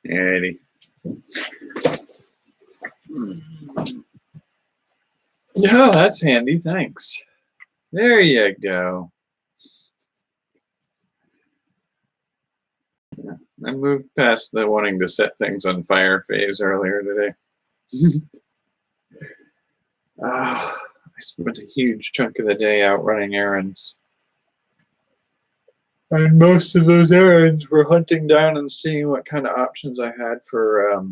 Alrighty. Oh, that's handy. Thanks. There you go. I moved past the wanting to set things on fire phase earlier today. I spent a huge chunk of the day out running errands. And most of those errands were hunting down and seeing what kind of options I had for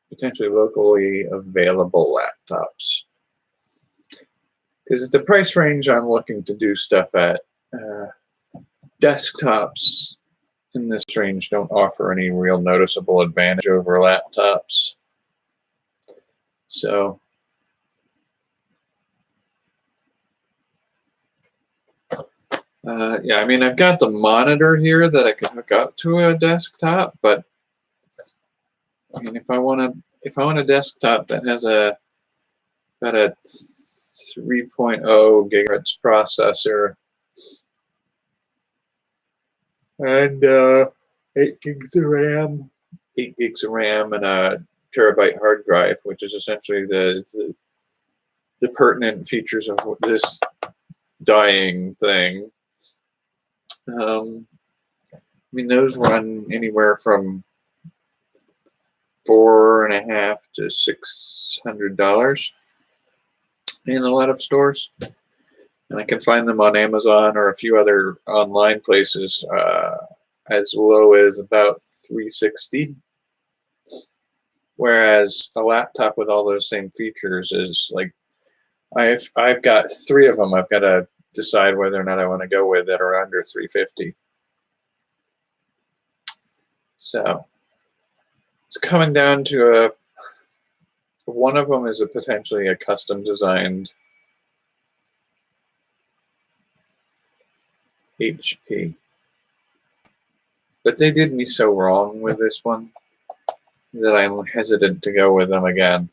potentially locally available laptops. Because at the price range I'm looking to do stuff at, desktops in this range don't offer any real noticeable advantage over laptops. So yeah, I mean, I've got the monitor here that I could hook up to a desktop, but I mean, if I want a desktop that has got a 3.0 gigahertz processor and 8 gigs of RAM, and a terabyte hard drive, which is essentially the pertinent features of this dying thing. I mean, those run anywhere from $450 to $600 in a lot of stores, and I can find them on Amazon or a few other online places as low as about $360. Whereas a laptop with all those same features is like, I've got 3 of them. I've got to decide whether or not I want to go with that are under $350. So it's coming down to one of them is potentially a custom designed HP. But they did me so wrong with this one that I'm hesitant to go with them again.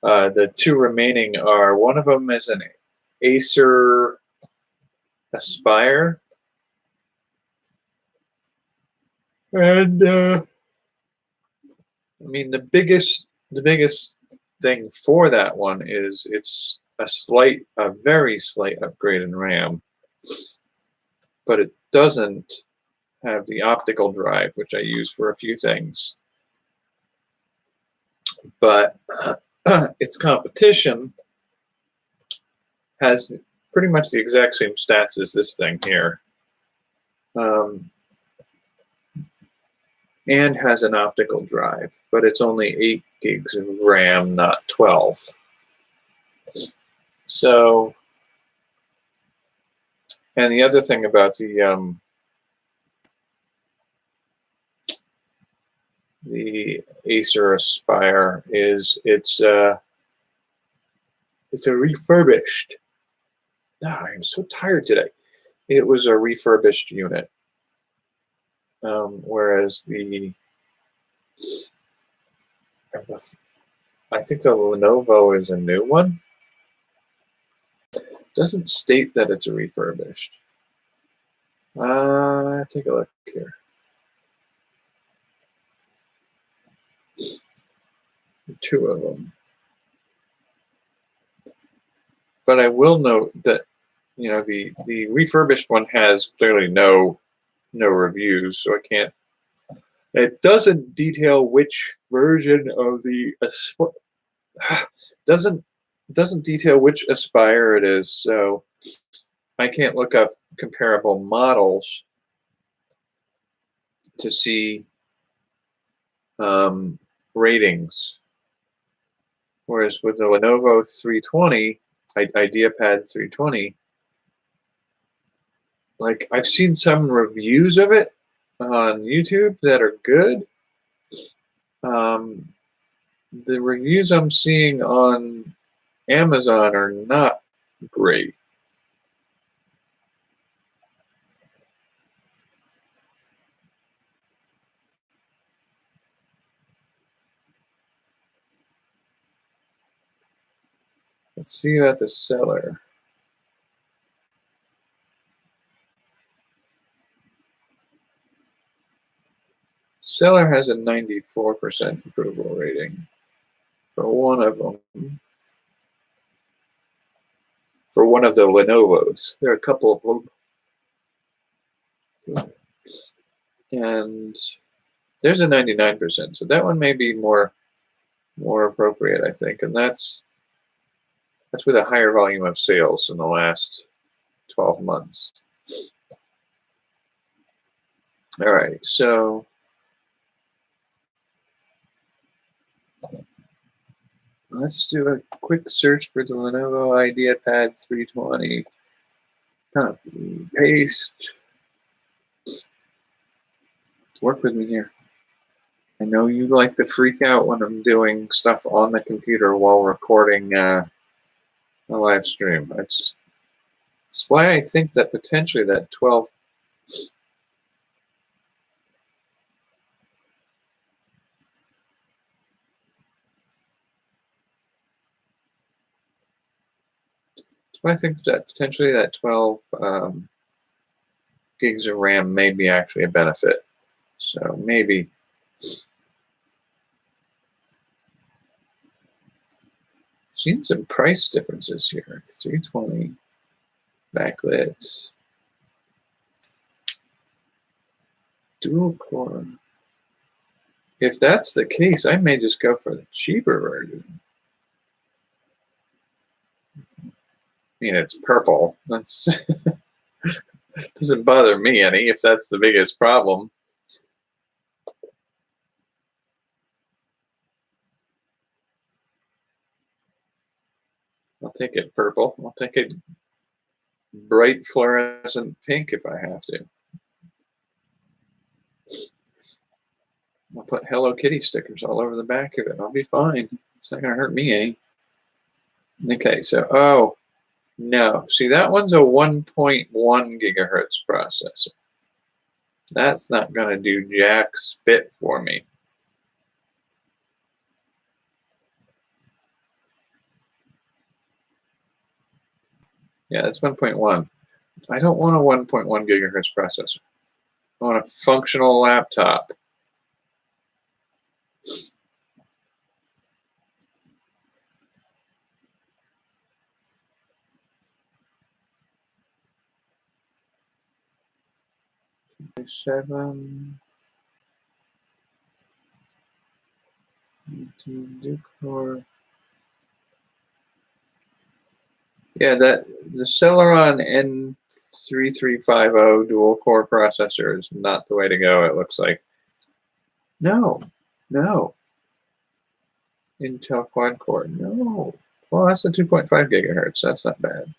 The 2 remaining are, one of them is an Acer Aspire, and I mean, the biggest thing for that one is it's a very slight upgrade in RAM, but it doesn't have the optical drive, which I use for a few things. But its competition has pretty much the exact same stats as this thing here, and has an optical drive, but it's only 8 gigs of RAM, not 12. So, and the other thing about the Acer Aspire is it's a refurbished. I'm so tired today. It was a refurbished unit, whereas I think the Lenovo is a new one. Doesn't state that it's a refurbished. Take a look here. Two of them. But I will note that, you know, the refurbished one has clearly no reviews, so I can't. It doesn't detail which version of the doesn't detail which Aspire it is, so I can't look up comparable models to see ratings. Whereas with the Lenovo 320, IdeaPad 320, like, I've seen some reviews of it on YouTube that are good. The reviews I'm seeing on Amazon are not great. Let's see about the seller. seller has a 94% approval rating for one of them. For one of the Lenovo's. There are a couple of them. And there's a 99%. So that one may be more appropriate, I think. And that's with a higher volume of sales in the last 12 months. All right, so let's do a quick search for the Lenovo IdeaPad 320. Copy, paste. Work with me here. I know you like to freak out when I'm doing stuff on the computer while recording a live stream. That's why I think that potentially that 12. I think that potentially that 12 gigs of RAM may be actually a benefit. So maybe. Seen some price differences here. 320 backlit. Dual core. If that's the case, I may just go for the cheaper version. I mean, it's purple. That's doesn't bother me any if that's the biggest problem. I'll take it purple. I'll take it bright fluorescent pink if I have to. I'll put Hello Kitty stickers all over the back of it. I'll be fine. It's not going to hurt me any. Okay, so, oh, no. See, that one's a 1.1 gigahertz processor. That's not going to do jack spit for me. Yeah, it's 1.1. I don't want a 1.1 gigahertz processor. I want a functional laptop. Seven. Core. Yeah, the Celeron N3350 dual core processor is not the way to go, it looks like. No. Intel quad core, no. Well, that's a 2.5 gigahertz, that's not bad.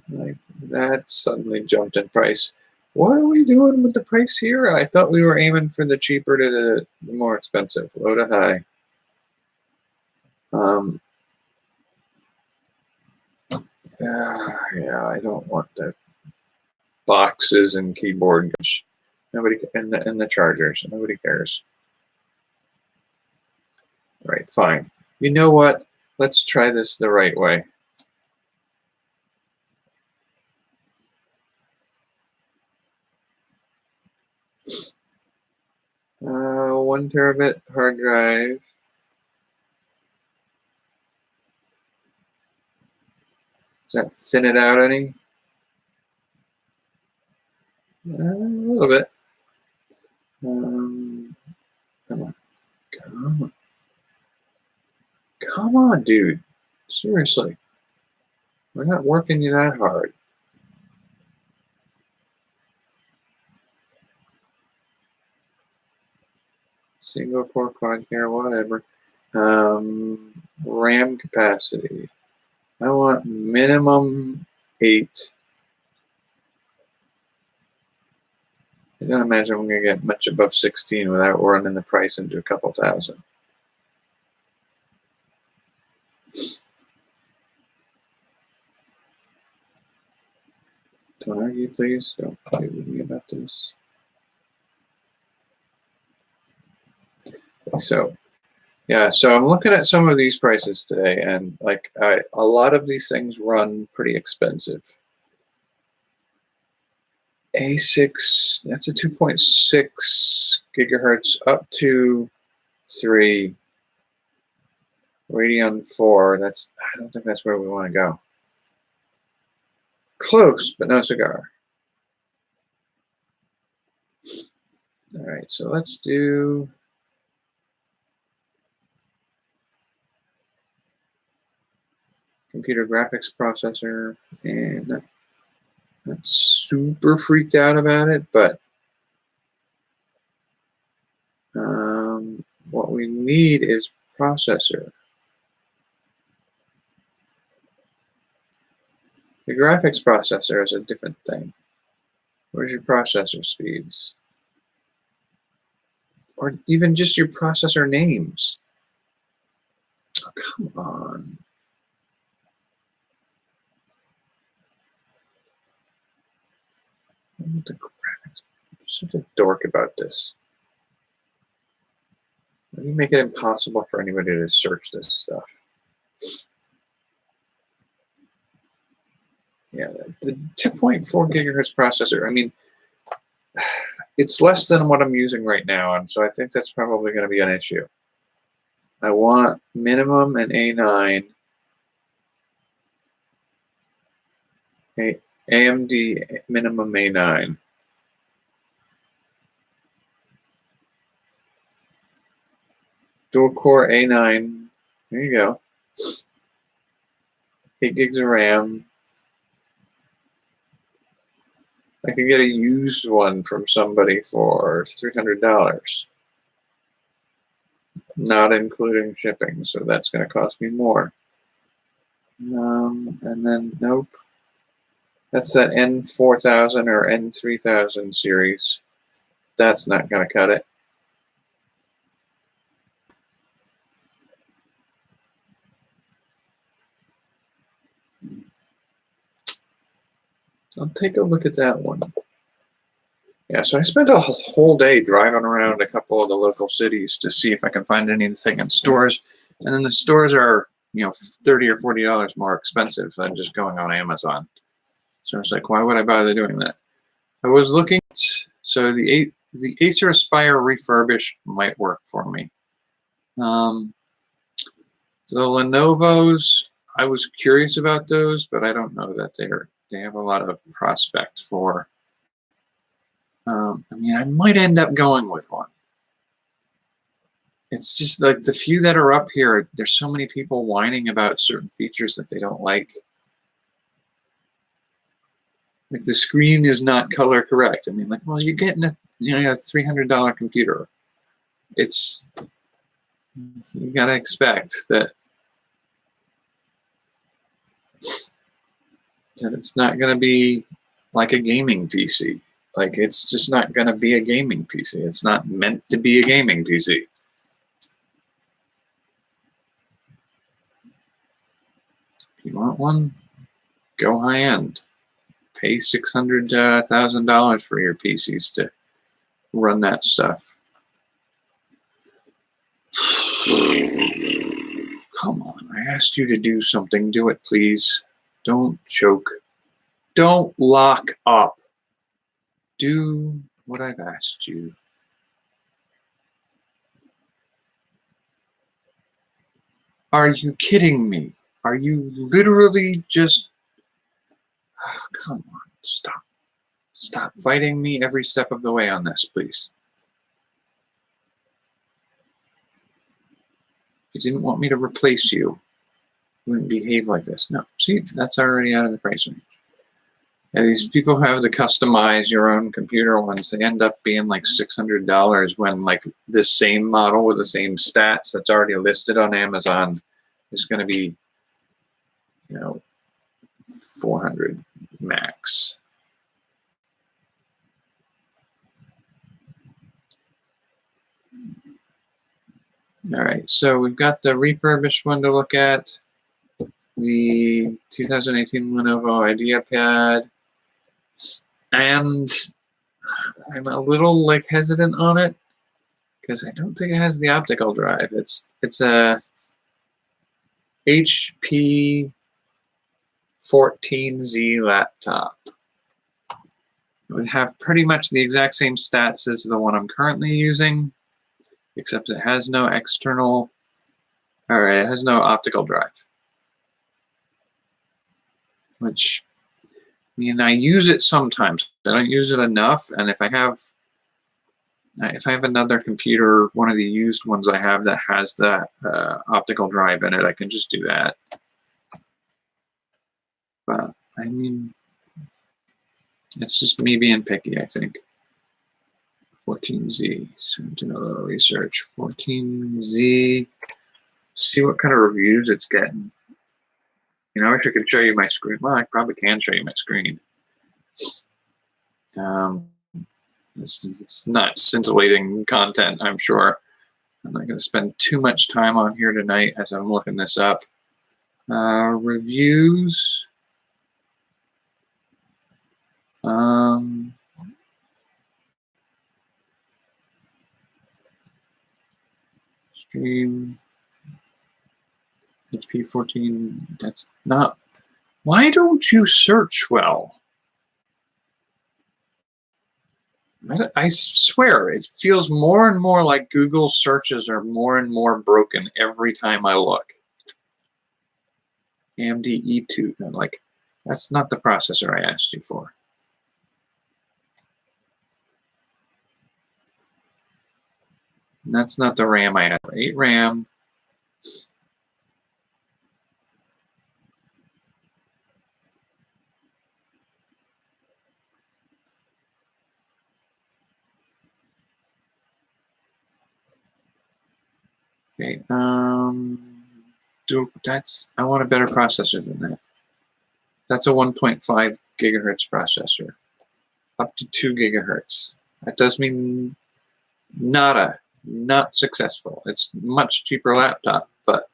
Like that suddenly jumped in price. What are we doing with the price here? I thought we were aiming for the cheaper to the more expensive, low to high. Yeah, I don't want the boxes and keyboard. Nobody and the chargers. Nobody cares. All right, fine. You know what? Let's try this the right way. 1 terabit hard drive. Does that thin it out any? A little bit. Come on. Come on, dude. Seriously. We're not working you that hard. Single core quad core, whatever. RAM capacity. I want minimum 8. I don't imagine we're going to get much above 16 without running the price into a couple thousand. Don't argue, please. Don't fight with me about this. So Yeah, so I'm looking at some of these prices today, and like a lot of these things run pretty expensive. A6, that's a 2.6 gigahertz up to 3. Radeon 4, I don't think that's where we want to go. Close, but no cigar. All right, so let's do computer graphics processor, and not super freaked out about it, but what we need is processor. The graphics processor is a different thing. Where's your processor speeds? Or even just your processor names. Oh, come on. The graphics. I'm such a dork about this. You make it impossible for anybody to search this stuff. Yeah, the 2.4 gigahertz processor, I mean, it's less than what I'm using right now, and so I think that's probably going to be an issue. I want minimum an A9, AMD minimum A9. Dual core A9, there you go. 8 gigs of RAM. I could get a used one from somebody for $300, not including shipping, so that's going to cost me more. And then, nope. That's that N4000 or N3000 series. That's not going to cut it. I'll take a look at that one. Yeah, so I spent a whole day driving around a couple of the local cities to see if I can find anything in stores. And then the stores are, $30 or $40 more expensive than just going on Amazon. So I was like, why would I bother doing that? I was looking, so the Acer Aspire refurbished might work for me. The Lenovo's, I was curious about those, but I don't know that they have a lot of prospect for. I might end up going with one. It's just like the few that are up here, there's so many people whining about certain features that they don't like. Like the screen is not color correct. Well, you're getting a $300 computer. You gotta expect that it's not gonna be like a gaming PC. Like it's just not gonna be a gaming PC. It's not meant to be a gaming PC. If you want one, go high end. Pay $600,000 for your PCs to run that stuff. Come on, I asked you to do something. Do it, please. Don't choke. Don't lock up. Do what I've asked you. Are you kidding me? Are you literally just... Oh, come on, stop. Stop fighting me every step of the way on this, please. If you didn't want me to replace you, you wouldn't behave like this. No, see, that's already out of the price range. And these people who have to customize your own computer ones, they end up being like $600 when like the same model with the same stats that's already listed on Amazon is going to be, $400 max. All right, so we've got the refurbished one to look at. The 2018 Lenovo IdeaPad. And I'm a little hesitant on it because I don't think it has the optical drive. It's a HP 14Z laptop. It would have pretty much the exact same stats as the one I'm currently using, except it has no external, or it has no optical drive. Which, I mean, I use it sometimes. I don't use it enough, and if I have another computer, one of the used ones I have that has that optical drive in it, I can just do that. But, I mean, it's just me being picky, I think. 14Z, so do a little research. 14Z, see what kind of reviews it's getting. You know, I wish I could show you my screen. Well, I probably can show you my screen. It's not scintillating content, I'm sure. I'm not going to spend too much time on here tonight as I'm looking this up. Reviews. Stream. HP 14. That's not. Why don't you search well? I swear, it feels more and more like Google searches are more and more broken every time I look. AMD E2, I'm like, that's not the processor I asked you for. And that's not the RAM I have. 8 RAM. Okay, I want a better processor than that. That's a 1.5 gigahertz processor, up to 2 gigahertz. That does mean nada, not successful. It's a much cheaper laptop, but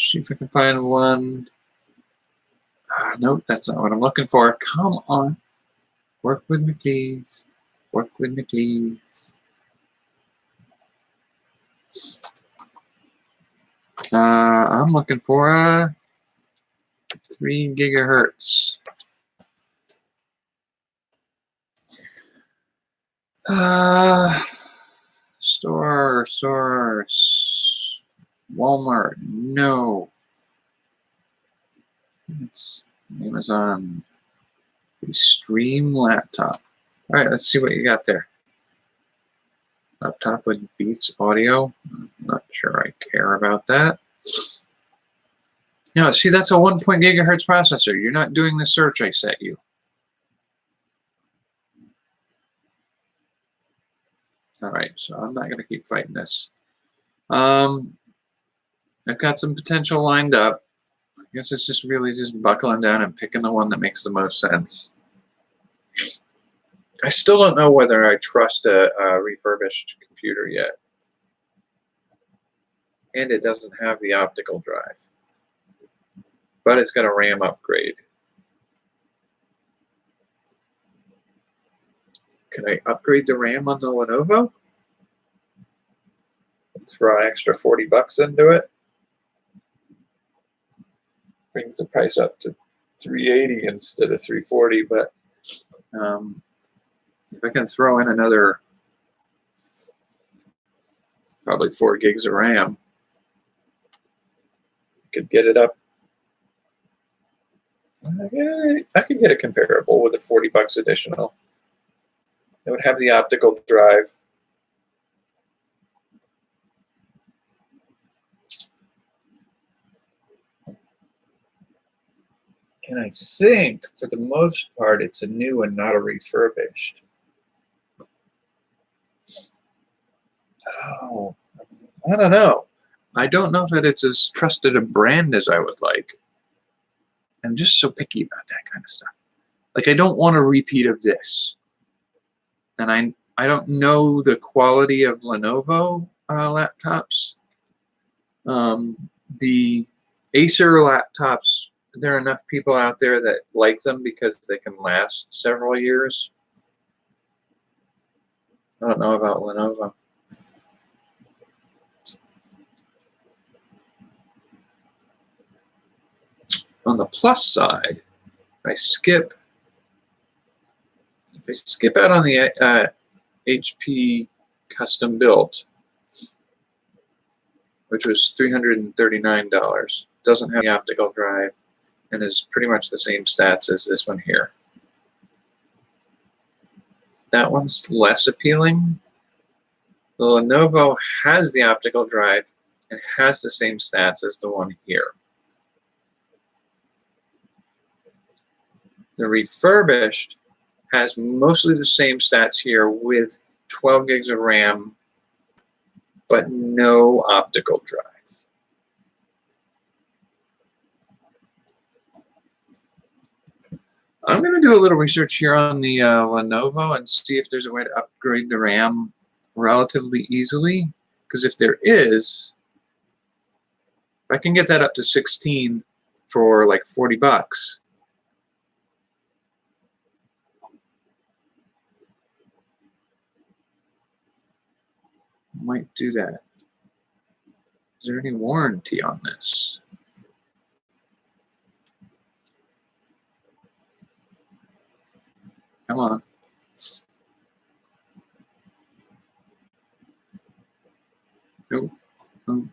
see if I can find one. Nope, that's not what I'm looking for. Come on. Work with me, please. Work with me, please. I'm looking for a 3 gigahertz. Source. Walmart. No. It's Amazon. Stream laptop. All right, let's see what you got there. Laptop with Beats audio. I'm not sure I care about that. No, see, that's a 1 gigahertz processor. You're not doing the search I set you. All right, so I'm not going to keep fighting this. I've got some potential lined up. I guess it's just really just buckling down and picking the one that makes the most sense. I still don't know whether I trust a refurbished computer yet. And it doesn't have the optical drive. But it's got a RAM upgrade. Can I upgrade the RAM on the Lenovo? Throw an extra 40 bucks into it. Brings the price up to $380 instead of $340, but if I can throw in another probably 4 gigs of RAM, I could get it up. I could get it comparable with the 40 bucks additional. It would have the optical drive. And I think, for the most part, it's a new and not a refurbished. Oh, I don't know. I don't know that it's as trusted a brand as I would like. I'm just so picky about that kind of stuff. Like, I don't want a repeat of this. And I don't know the quality of Lenovo laptops. The Acer laptops there are enough people out there that like them because they can last several years. I don't know about Lenovo. On the plus side, if I skip out on the HP custom built, which was $339, doesn't have the optical drive, and is pretty much the same stats as this one here. That one's less appealing. The Lenovo has the optical drive and has the same stats as the one here. The refurbished has mostly the same stats here with 12 gigs of RAM, but no optical drive. I'm going to do a little research here on the Lenovo and see if there's a way to upgrade the RAM relatively easily. Because if there is, if I can get that up to 16 for like 40 bucks, I might do that. Is there any warranty on this? Come on. Nope. Oh.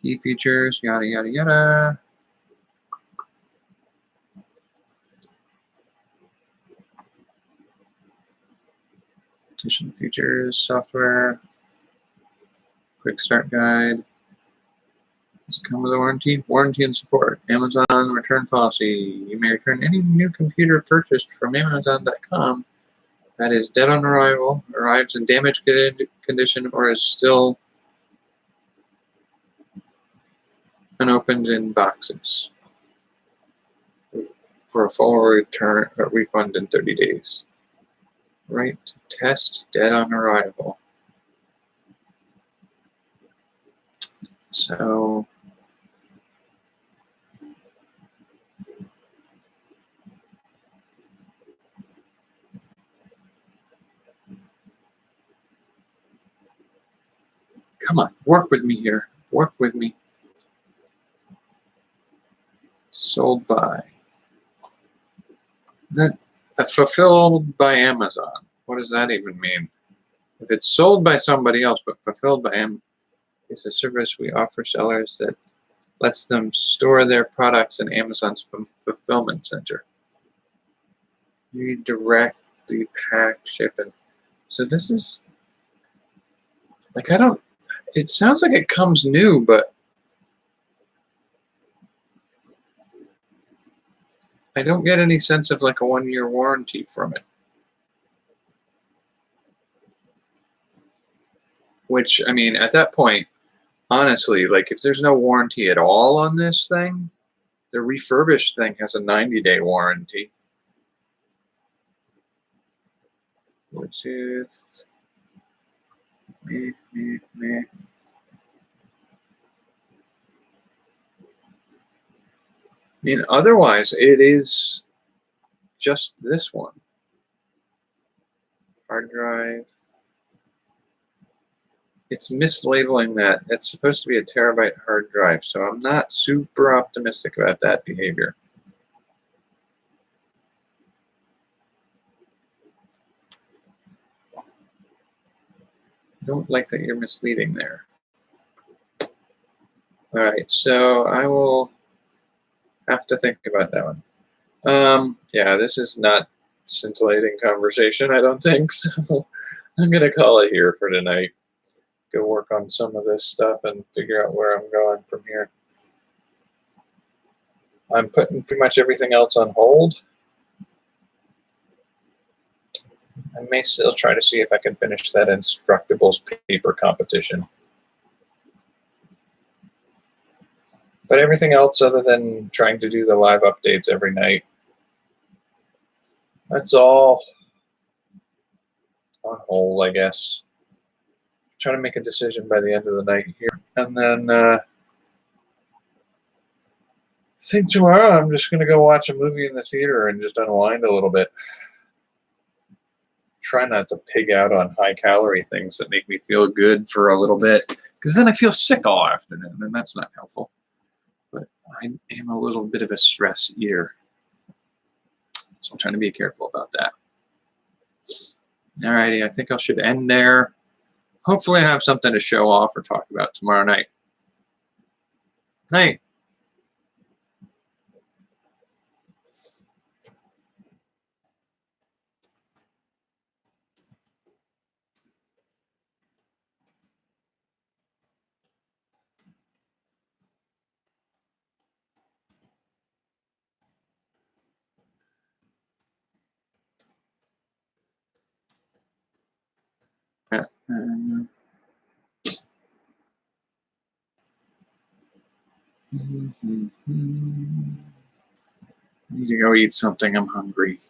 Key features, yada, yada, yada. Additional features, software, quick start guide. Does it come with a warranty? Warranty and support. Amazon return policy. You may return any new computer purchased from Amazon.com that is dead on arrival, arrives in damaged condition, or is still unopened in boxes for a full return or refund in 30 days. Right to test dead on arrival. So come on, work with me here. Work with me. Sold by. That fulfilled by Amazon. What does that even mean? If it's sold by somebody else but fulfilled by Amazon, it's a service we offer sellers that lets them store their products in Amazon's fulfillment center. Redirect the pack shipping. So this is like, it sounds like it comes new, but I don't get any sense of like a 1-year warranty from it. Which, I mean, at that point, honestly, like if there's no warranty at all on this thing, the refurbished thing has a 90-day warranty. Which is meh. I mean, otherwise, it is just this one. Hard drive. It's mislabeling that. It's supposed to be a terabyte hard drive, so I'm not super optimistic about that behavior. I don't like that you're misleading there. All right, so I will have to think about that one. Yeah, this is not scintillating conversation, I don't think, so I'm going to call it here for tonight. Go work on some of this stuff and figure out where I'm going from here. I'm putting pretty much everything else on hold. I may still try to see if I can finish that Instructables paper competition. But everything else other than trying to do the live updates every night, that's all on hold, I guess. Try to make a decision by the end of the night here. And then I think tomorrow I'm just going to go watch a movie in the theater and just unwind a little bit. Try not to pig out on high-calorie things that make me feel good for a little bit, because then I feel sick all afternoon, and that's not helpful. But I am a little bit of a stress eater, so I'm trying to be careful about that. Alrighty, I think I should end there. Hopefully I have something to show off or talk about tomorrow night. Night. Yeah. I need to go eat something. I'm hungry.